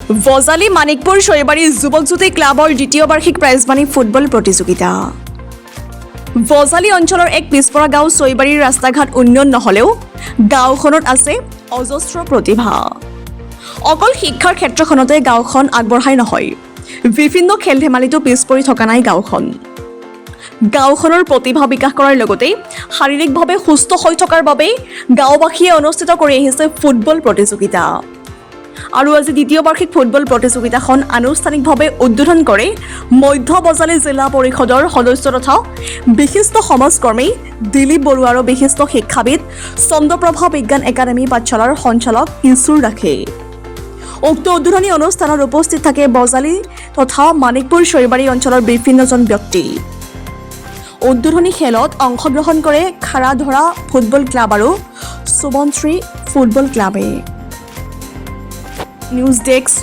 বজালী মানিকপুৰ ছৈবাৰী যুৱকজ্যোতি ক্লাবৰ দ্বিতীয় বাৰ্ষিক প্ৰাইজমানী ফুটবল প্ৰতিযোগিতা। বজালী অঞ্চলৰ এক পিছপৰা গাঁও ছৈবাৰীৰ ৰাস্তা ঘাট উন্নয়ন নহ'লেও গাঁওখনত আছে অজস্ৰ প্ৰতিভা। অকল শিক্ষাৰ ক্ষেত্ৰখনতে গাঁওখন আগবঢ়াই নহয়, বিভিন্ন খেল ধেমালিতো পিছ পৰি থকা নাই গাঁওখন। গাঁওখনৰ প্ৰতিভা বিকাশ কৰাৰ লগতে শাৰীৰিকভাৱে সুস্থ হৈ থকাৰ বাবে গাঁওবাসীয়ে অনুষ্ঠিত কৰি আহিছে ফুটবল প্ৰতিযোগিতা। আৰু আজি দ্বিতীয় বাৰ্ষিক ফুটবল প্ৰতিযোগিতাখন আনুষ্ঠানিকভাৱে উদ্বোধন কৰে মধ্য বজালী জিলা পৰিষদৰ সদস্য তথা বিশিষ্ট সমাজকৰ্মী দিলীপ বৰুৱা আৰু বিশিষ্ট শিক্ষাবিদ চন্দ্ৰপ্ৰভা বিজ্ঞান একাডেমী পাঠশালাৰ সঞ্চালক কিশোৰ ৰাখে। উক্ত উদ্বোধনী অনুষ্ঠানত উপস্থিত থাকে বজালী তথা মানিকপুৰ ছৈবাৰী অঞ্চলৰ বিভিন্নজন ব্যক্তি। উদ্বোধনী খেলত অংশগ্ৰহণ কৰে খাৰাধৰা ফুটবল ক্লাব আৰু সুবনশ্ৰী ফুটবল ক্লাবে। News desk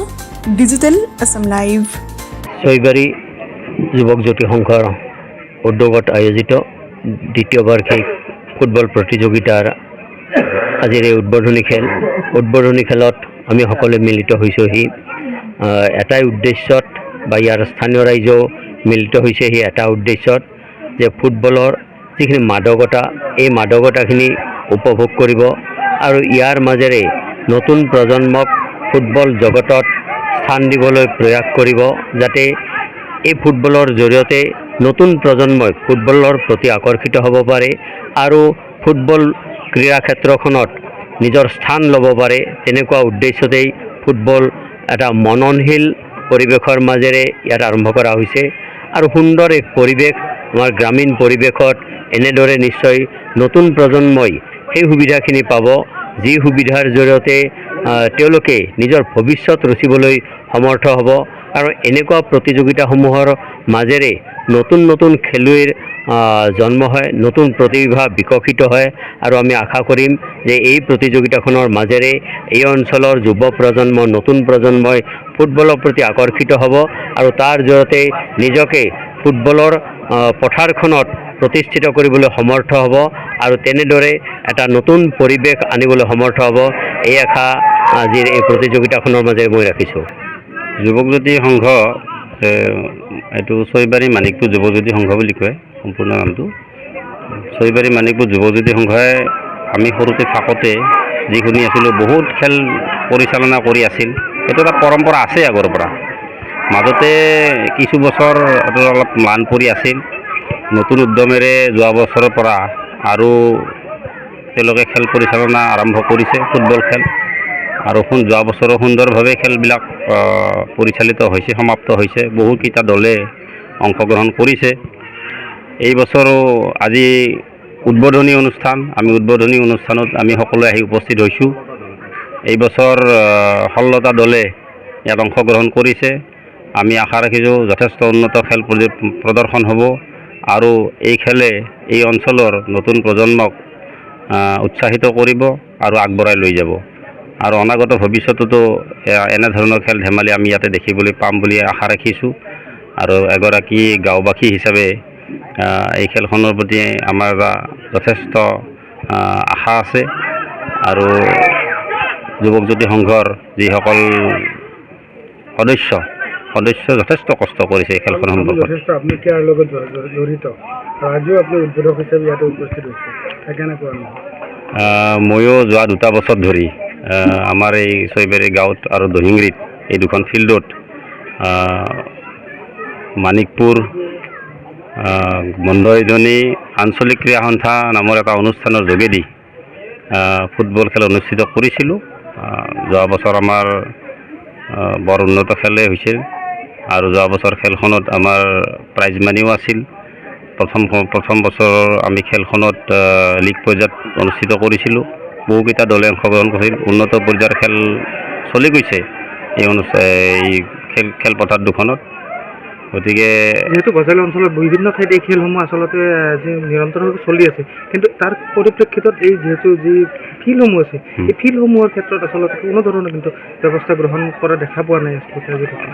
digital Assam live. ছৈবাৰী যুৱক জ্যোতি সংঘৰ উদ্যোগত আয়োজিত দ্বিতীয় বাৰ্ষিক ফুটবল প্ৰতিযোগিতাৰ আজিৰ এই উদ্বোধনী খেলত আমি সকলোৱে মিলিত হৈছোহি এটাই উদ্দেশ্যত, বা ইয়াৰ স্থানীয় ৰাইজেও মিলিত হৈছেহি এটা উদ্দেশ্যত যে ফুটবলৰ যিখিনি মাদকতা, এই মাদকতাখিনি উপভোগ কৰিব আৰু ইয়াৰ মাজেৰে নতুন প্ৰজন্মক ফুটবল জগতত স্থান দিবলৈ প্ৰয়াস কৰিব, যাতে এই ফুটবলৰ জৰিয়তে নতুন প্ৰজন্মই ফুটবলৰ প্ৰতি আকৰ্ষিত হ'ব পাৰে আৰু ফুটবল ক্ৰীড়া ক্ষেত্ৰখনত নিজৰ স্থান ল'ব পাৰে। তেনেকুৱা উদ্দেশ্যতেই ফুটবল এটা মননশীল পৰিৱেশৰ মাজেৰে ইয়াত আৰম্ভ কৰা হৈছে আৰু সুন্দৰ এক পৰিৱেশ, আমাৰ গ্ৰামীণ পৰিৱেশত এনেদৰে নিশ্চয় নতুন প্ৰজন্মই সেই সুবিধাখিনি পাব, যি সুবিধাৰ জৰিয়তে তেওঁলোকে নিজৰ ভৱিষ্যত ৰচিবলৈ সমৰ্থ হ'ব আৰু এনেকুৱা প্ৰতিযোগিতাসমূহৰ মাজেৰে নতুন নতুন খেলুৱৈৰ জন্ম হয়, নতুন প্ৰতিভা বিকশিত হয় আৰু আমি আশা কৰিম যে এই প্ৰতিযোগিতাখনৰ মাজেৰে এই অঞ্চলৰ যুৱ প্ৰজন্ম, নতুন প্ৰজন্মই ফুটবলৰ প্ৰতি আকৰ্ষিত হ'ব আৰু তাৰ জৰিয়তে নিজকে ফুটবলৰ পথাৰখনত প্ৰতিষ্ঠিত কৰিবলৈ সমৰ্থ হ'ব আৰু তেনেদৰে এটা নতুন পৰিৱেশ আনিবলৈ সমৰ্থ হ'ব। এই আশা আজিৰ এই প্ৰতিযোগিতাখনৰ মাজেৰে মই ৰাখিছোঁ। যুৱকজ্যোতি সংঘ, এইটো ছৈবাৰী মানিকপুৰ যুৱকজ্যোতি সংঘ বুলি কয় সম্পূৰ্ণ নামটো। ছৈবাৰী মানিকপুৰ যুৱকজ্যোতি সংঘই আমি সৰুতে থাকোঁতে যি শুনি আছিলোঁ, বহুত খেল পৰিচালনা কৰি আছিল। এইটো এটা পৰম্পৰা আছে আগৰ পৰা। মাজতে কিছু বছৰ অলপ ম্লান পৰি আছিল। নতুন উদ্যমেৰে যোৱা বছৰৰ পৰা আৰু তেওঁলোকে খেল পৰিচালনা আৰম্ভ কৰিছে, ফুটবল খেল, আৰু যোৱা বছৰো সুন্দৰভাৱে খেলবিলাক পৰিচালিত হৈছে, সমাপ্ত হৈছে। বহুকেইটা দলে অংশগ্ৰহণ কৰিছে। এই বছৰো আজি উদ্বোধনী অনুষ্ঠান, আমি উদ্বোধনী অনুষ্ঠানত আমি সকলোৱে আহি উপস্থিত হৈছোঁ। এই বছৰ 16টা দলে ইয়াত অংশগ্ৰহণ কৰিছে। আমি আশা ৰাখিছোঁ যথেষ্ট উন্নত খেল প্ৰদৰ্শন হ'ব আৰু এই খেলে এই অঞ্চলৰ নতুন প্ৰজন্মক উৎসাহিত কৰিব আৰু আগবঢ়াই লৈ যাব আৰু অনাগত ভৱিষ্যততো এনেধৰণৰ খেল ধেমালি আমি ইয়াতে দেখিবলৈ পাম বুলি আশা ৰাখিছোঁ। আৰু এগৰাকী গাঁওবাসী হিচাপে এই খেলখনৰ প্ৰতি আমাৰ যথেষ্ট আশা আছে আৰু যুৱকজ্যোতি সংঘৰ যিসকল সদস্য যথেষ্ট কষ্ট কৰিছে এই খেলখন সম্পৰ্কত। আপুনি ইয়াৰ লগত জড়িত, আজিও আপুনি উদ্বোধক হিচাপে ইয়াতে উপস্থিত হৈছে, কেনেকুৱা? ময়ো যোৱা 2টা বছৰ ধৰি আমাৰ এই ছৈবাৰী গাঁৱত আৰু দহিংৰিত এই দুখন ফিল্ডত মানিকপুৰ বন্ধইজনী আঞ্চলিক ক্ৰীড়া সন্থা নামৰ এটা অনুষ্ঠানৰ যোগেদি ফুটবল খেল অনুষ্ঠিত কৰিছিলোঁ। যোৱা বছৰ আমাৰ বৰ উন্নত খেলেই হৈছিল আৰু যোৱা বছৰ খেলখনত আমাৰ প্ৰাইজ মানিও আছিল। প্ৰথম বছৰ আমি খেলখনত লীগ পৰ্যায়ত অনুষ্ঠিত কৰিছিলোঁ। বহুকেইটা দলে অংশগ্ৰহণ কৰিছিল। উন্নত পৰ্যায়ৰ খেল চলি গৈছে এই খেলপথাৰ দুখনত। গতিকে যিহেতু বজালী অঞ্চলৰ বিভিন্ন ঠাইত এই খেলসমূহ আচলতে নিৰন্তৰভাৱে চলি আছে, কিন্তু তাৰ পৰিপ্ৰেক্ষিতত এই যিহেতু যি ফিল্ডসমূহ আছে, এই ফিল্ডসমূহৰ ক্ষেত্ৰত আচলতে কোনো ধৰণৰ কিন্তু ব্যৱস্থা গ্ৰহণ কৰা দেখা পোৱা নাই আচলতে।